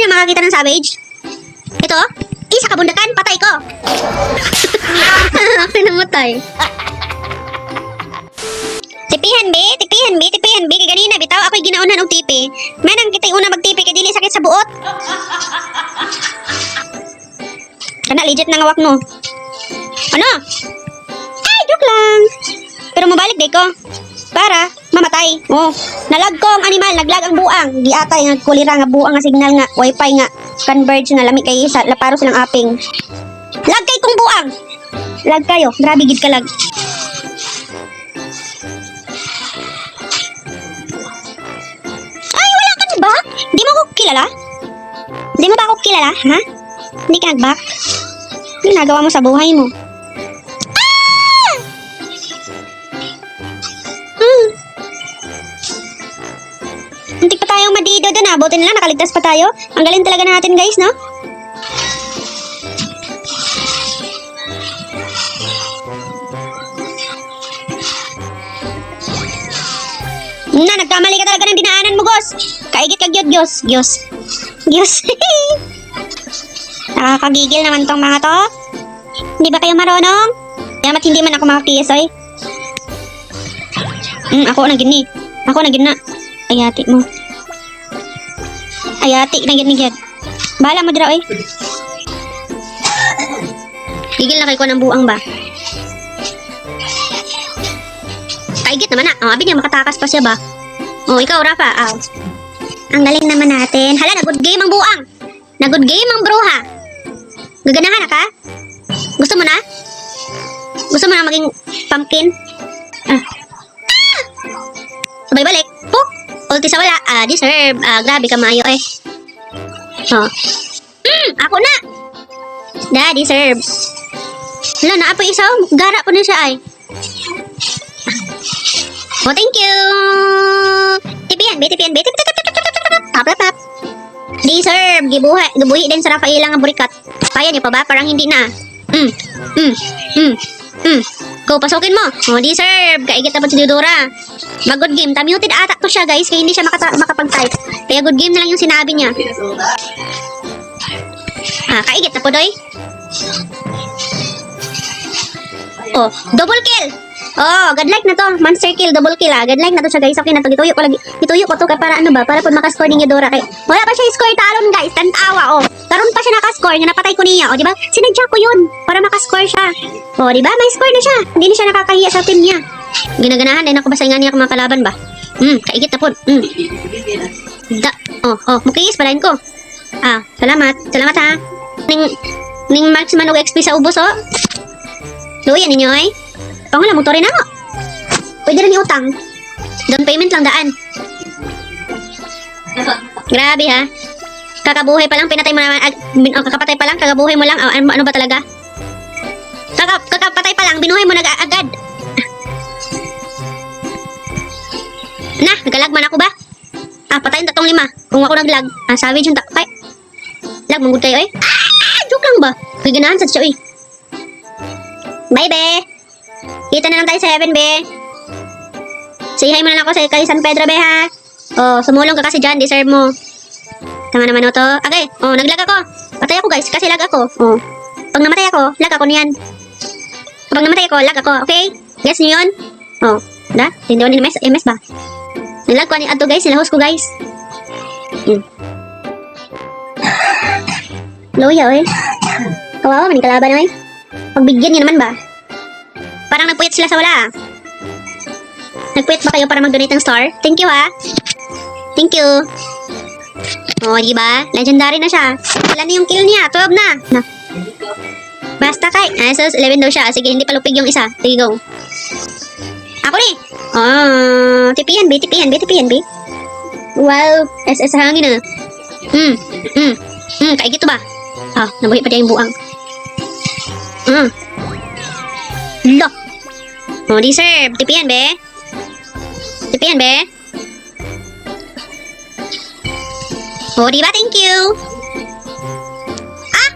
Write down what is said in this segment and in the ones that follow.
niyo makakita ng savage? Ito, isa kabundakan, patay ko. Pinamutay. Tipihan be, kay ganina bitaw ako'y ginaunan og tipi. Manang kitay una magtipi kay dili sakit sa buot. Kana legit na ngawak mo. Ano? Ay, joke lang. Pero mabalik day ko. Para mamatay. Oh, nalag ko ang animal, naglag ang buang. Di atay nga kulira nga buang nga signal nga wifi nga converge nga lami kay sa laparo silang aping. Lag kay kong buang. Lag kayo, grabe gid ka lag. Ay, wala ka na ba? Di mo ko kilala? Di mo ba ako kilala, ha? Hindi ka nag-back? Ginagawa mo sa buhay mo. Muntik pa tayong madido doon ah. Buti na lang, nakaligtas pa tayo. Ang galing talaga natin guys, no? Na, nagkamali ka talaga ng dinaanan mo, Gos. Kaigit kag yun, Diyos. Diyos. Nakakagigil naman tong mga to. Hindi ba kayo marunong? Yamat hindi man ako makakiyasoy. Ako na gini. Ako na gina. Ayati mo. Ayati na gini. Bala mo dira, oy. Gigil na kay ko ng buang ba? Kaigit naman na. Oh, abi niya makatakas pa siya ba? Oh, ikaw, Rafa. Ang galing naman natin. Hala, na good game ang buang. Na good game ang bruha. Gaganahan na ka? Gusto mo na? Gusto mo na maging pumpkin? Sabay balik. Puk! Ulti sa wala. Deserve. Grabe ka maayo eh. Oh. Ako na! Deserve. Hala, naapoy isaw. Gara po na siya ay. Oh, thank you! Tipian. Tap. Deserve. Gibuhi din sa Rafaela nga burikat. Kaya niyo pa ba? Parang hindi na. Go, pasukin mo. Oh, deserve. Kaigit na po si Dudora. Mag-good game. Muted ata to siya, guys. Kaya hindi siya makapag-type. Kaya good game na lang yung sinabi niya. Kaigit na po, doy. Oh, double kill. Oh, godlike na to. Monster kill, double kill Godlike na to siya, guys. Okay na to. Gituyo ko lagi. Gituyo ko to para ano ba? Para po makascore ninyo Dora. Kay wala pa siya score talon, guys. Tantawa, oh. Karon pa siya nakascore nga napatay ko niya, oh, di ba? Sinadya ko 'yun para makascore siya. Oh, di ba? May score na siya. Hindi na siya nakakahiya sa team niya. Ginaganahan din ako basahingan niya kung mga kalaban ba. Kaigit na po. Mukis palain ko. Salamat. Salamat ha. Ning maximum og XP sa ubos, oh. Luyan ninyo, eh. Wala, motor rin ako. Pwede rin utang. Down payment lang daan. Grabe ha. Kakabuhay pa lang, pinatay mo naman. Kakapatay pa lang, kagabuhay mo lang. Ano ba talaga? Kakapatay pa lang, binuhay mo agad. Na, nagalag man ako ba? Patayin tatong 5. Kung ako naglag. Savage yung takay. Lag, manggod kayo eh. Joke lang ba? Gaganahan sa siya eh. Bye, be. Kita na lang tayo sa heaven, be. Say hi mo na lang ako kay San Pedro, be, ha. Oh, sumulong ka kasi dyan. Deserve mo. Tama naman o to. Okay. Oh, naglag ako. Patay ako, guys. Kasi lag ako. Oh. Pag namatay ako, lag ako niyan. Pag namatay ako, lag ako. Okay? Guess niyo yun? Oh. Da? Hindi ako ni MS ba? Nilag ko ni ato, guys. Nilahos ko, guys. Loya, oy. Kawawa man yung kalaban, oy. Pagbigyan niyo naman ba? Parang nagpuyat sila sa wala. Nagpuyat ba kayo para mag-donate ng star? Thank you ha. Thank you. Oh, diba? Legendary na siya. Ilan na yung kill niya? 12 na. Basta kay. So 11 daw siya. Sige, hindi palupig yung isa. Sige, go. Ako ni. Tipihan, B. Wow. SS hangin na. Kaigit to ba? Nabuhi pa din yung buang. Loh. Oh, deserve. Tipian, be. Oh, diba? Thank you.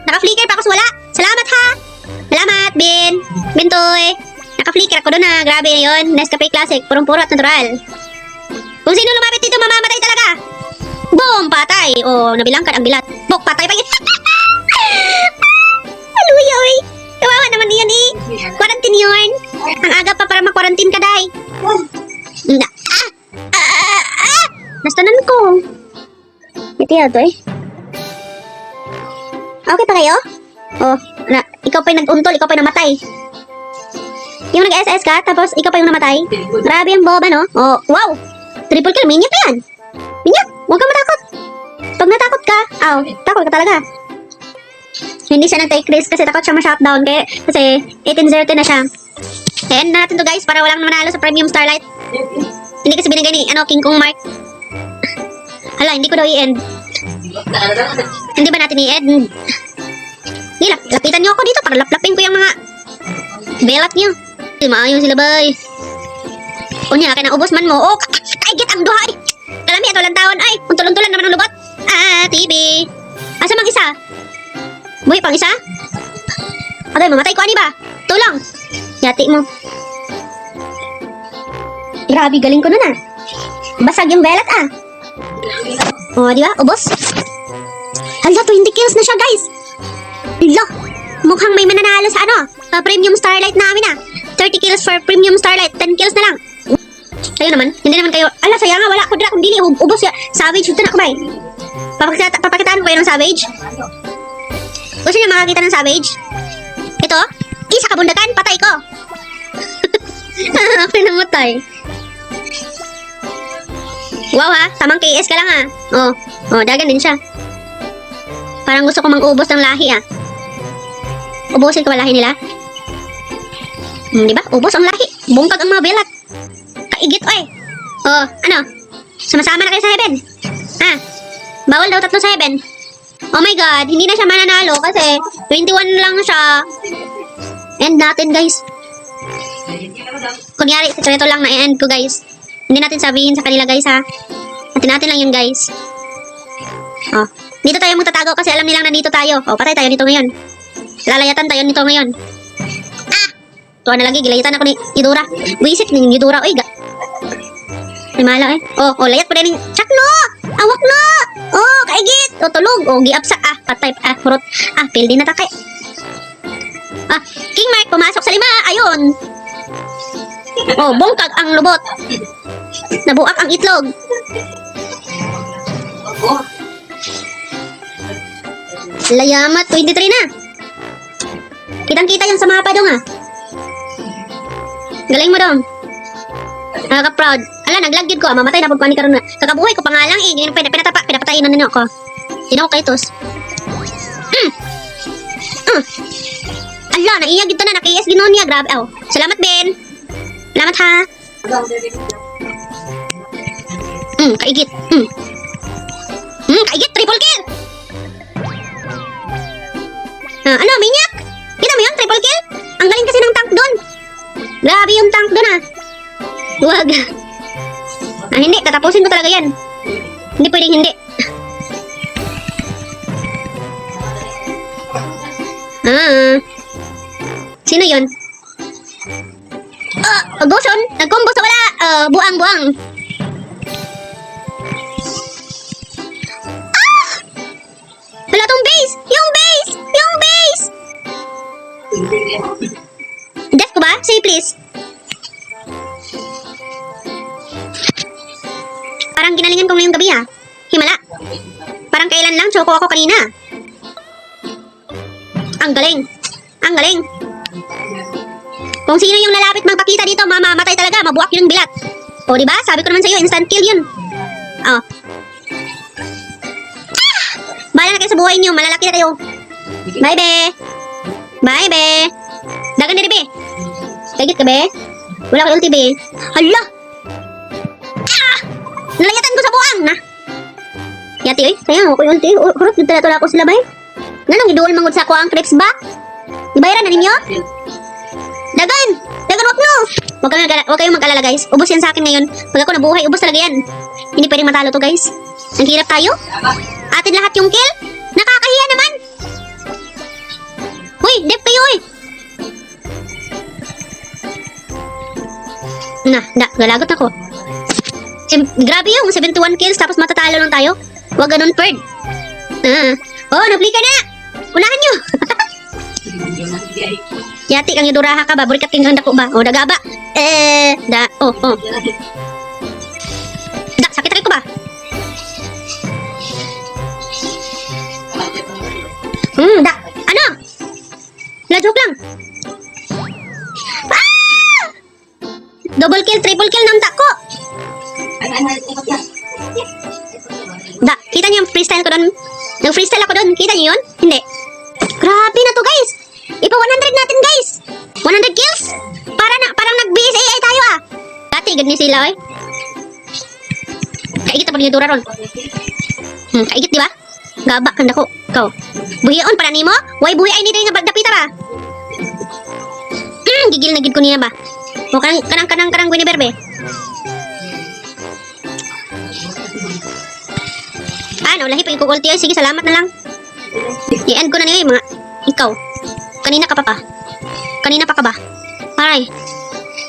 Naka-flicker pa ako sa wala. Salamat, ha. Salamat, Bintoy. Naka-flicker ako doon, ha. Grabe yun. Nescafe Classic. Purong-puro at natural. Kung sino lumapit dito, mamamatay talaga. Boom! Patay! O, nabilangkan ang bilat. Bok, patay pa yun. Haluya, oy. Kawawa naman yan eh. Quarantine yun. Ang aga pa para ma-quarantine ka, day. Nastanan ko. Ito yan to eh. Okay pa kayo? Oh, ikaw pa yung nag-untol, ikaw pa yung namatay. Yung nag-SS ka, tapos ikaw pa yung namatay. Grabe ang boba, no? Oh, wow! Triple kill, minyak pa yan. Minyak, huwag ka matakot. Pag natakot ka, takot ka talaga. Hindi siya nag-take risk kasi takot siya ma-shutdown. Kasi 18-0 na siya. End na natin to guys para walang manalo sa Premium Starlight. Hindi kasi binigay ni King Kong Mark. Hala, hindi ko daw i-end. Hindi ba natin i-end? Hindi, lapitan niyo ako dito para laplapin ko yung mga belat niyo. Maayos sila bay. O niya, kaya naubos man mo. Oh, kaigit ang duha. Kalami, ito lang taon. Ay, untulon-tulan naman ang lubot. TV. Asa mang isa? Buhay pang isa? Agay, mamatay ko ani ba? Tulang. Yati mo. Grabe, galing ko na na. Basag yung belat O, di ba? Ubos. Hala, 20 kills na siya, guys. Hala, mukhang may mananalo sa Premium Starlight namin 30 kills for Premium Starlight. 10 kills na lang. Kayo naman, hindi naman kayo. Ala, sayang nga, wala ko dila kung dili. Ubos ya. Savage, ito na ko ba papakitaan ko kayo ng Savage? Gusto niyo makakita ng Savage? Ito, isa kabundakan, patay ko. Ako namatay. Wow ha, tamang KS ka lang dagan din siya. Parang gusto ko mang-ubos ng lahi Ubusin ko ba lahi nila? Diba? Ubos ang lahi. Bungkag ang mga belat. Kaigit Sama-sama na kayo sa heaven. Bawal daw 3 sa heaven. Oh my god, hindi na siya mananalo kasi 21 lang siya. End natin guys. Kunyari, sekreto lang na i-end ko guys. Hindi natin sabihin sa kanila guys natin lang yun guys. Dito tayo magtatago kasi alam nilang nandito tayo. Patay tayo dito ngayon. Lalayatan tayo nito ngayon. Tuwa na lagi, gilayatan ako ni Yudora. Wisit ni Yudora. Uy, ay mala layat pa rin. Chak no! Awak no! Kaigit! Tulog! Giapsak. Patay. Hurot. Fail din na takay. King Mark, pumasok sa 5. Ayun. Bungkag ang lubot. Nabuak ang itlog. Layamat, 23 na. Kitang-kita yung sa mapa dong Galing mo dong. Nakaka-proud. Ala, naglagyod ko. Mamatay na pagkuhan ni karon na. Kakabuhay ko pa nga lang pinapatayin na ninyo ako. Tinako kay Tos. Ala, naiyag dito na. Naki-yes ginon niya. Grabe. Salamat, Ben. Salamat ha. Kaigit. Kaigit. Triple kill. Minyak? Kita mo yun? Triple kill? Ang galing kasi ng tank doon. Grabe yung tank doon Huwag. Hindi. Tatapusin ko talaga yan. Hindi pwedeng hindi. Sino yun? Goson. Nag-combo sa wala. Buang-buang. Wala tong base. Yung base. Death ko ba? Say please. Parang ginalingan ko ngayong gabi Himala. Parang kailan lang choco ako kanina. Ang galing. Kung sino yung lalapit magpakita dito, mamamatay talaga. Mabuak yung bilat. Diba? Sabi ko naman sa'yo, instant kill yun. Bahala na kayo sa buhay niyo. Malalaki na kayo. Bye, be. Dagan na be. Kagit ka, be. Wala ko ulti, be. Hala! Nalayatan ko sa buang, Yati, sayang ako yung ulti. Hurot, nagtala ko sila, bay. Nanong iduol mangod sa ako ang creeps ba? Ibayaran na ninyo? Dagan, wag no. Huwag kayong mag-alala, guys. Ubos yan sa akin ngayon. Pag ako nabuhay, ubos talaga yan. Hindi pwedeng matalo to, guys. Ang hirap tayo. Atin lahat yung kill. Nakakahiya naman. Uy, dep kayo, Galagot ako. Grabe yung 71 kills tapos matatalo lang tayo. Huwag ganun, Perd. Nag-flicker na! Unahan nyo! Yati kang yuduraha ka ba? Burikat kang dako ba? Daga ba? Da, sakit ko ba? Da, ano? Joke lang. Double kill, triple kill ng tako. Da, kita niyo yung freestyle ko doon? Nag-freestyle ako doon. Kita niyo yun? Hindi. Grabe na to, guys. Ipa 100 natin, guys. 100 kills? Parang nag-BSAI tayo, ah. Dati, ganyan sila, eh. Kaigit na pa niya dura ron. Kaigit, di ba? Gaba, kanda ko. Ikaw. Buhion, para nimo? Why buhi ay nito yung dapita ba? Gigil na gid ko niya ba? O, kanang Guinevere, be. Lahi pa yung ulti ay. Sige, salamat na lang. I-end ko na niyo, mga... Ikaw. Kanina ka pa pa. Kanina pa ka ba? Aray.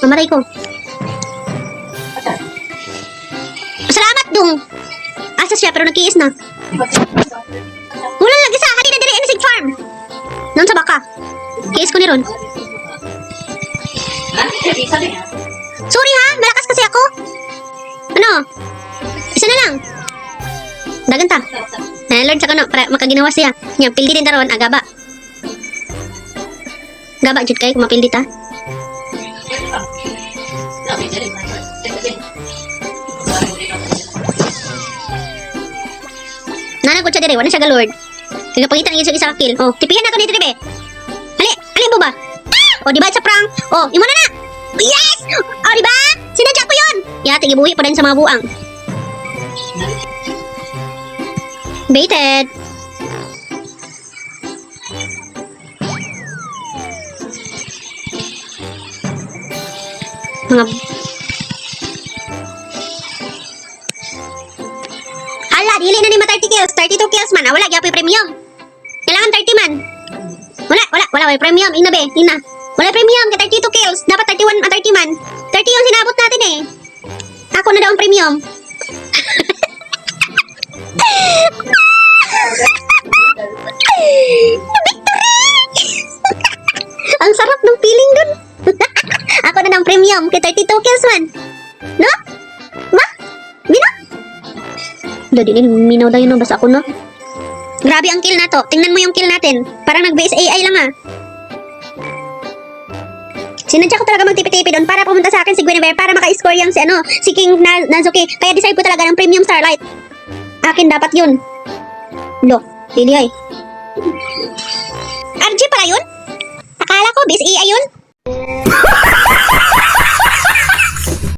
Mamaray ko. Salamat dong. Asa siya, pero nagkiis na. Wala lagi sa hali na dire in farm. Nan sa baka. Kiis ko ni ron. Sorry ha, malakas kasi ako. Ano? Isa na lang. Dagan ta. Lord sa kano para makaginawa siya. Nya pildi din daron agaba. Gaba jud kay kumapildi ta. Nana ko siya dire, wala siya galord. Kagapangitan ng isa kill. Tipihan na to dito be. Ali mo ba? Di ba sa prank? Imo na na. Yes! Di ba? Sinadya ko 'yon. Yati gibuhi pa din sa mga buang. Baited. Mga dili na ni ma 30 kills, 32 kills man. Wala gyapon premium. Kailangan 30 man. Wala premium. Ina be, ina. Wala premium kay 32 kills. Dapat 31 at 30 man. 30 yung sinabot natin eh. Ako na daw ang premium. Victory! Ang sarap ng feeling dun. Ako na ng premium kay 32 kills man. No? Ma? Bina? Dadi din, minaw daw yun. Basta ako no. Grabe ang kill na to. Tingnan mo yung kill natin. Parang nag-base AI lang ah. Sinadya ko talaga magtipi-tipi doon para pumunta sa akin si Guinevere para maka-score yung si King Nazuki. Kaya decide ko talaga ng premium starlight. Akin dapat yun. Lo, hindi ay.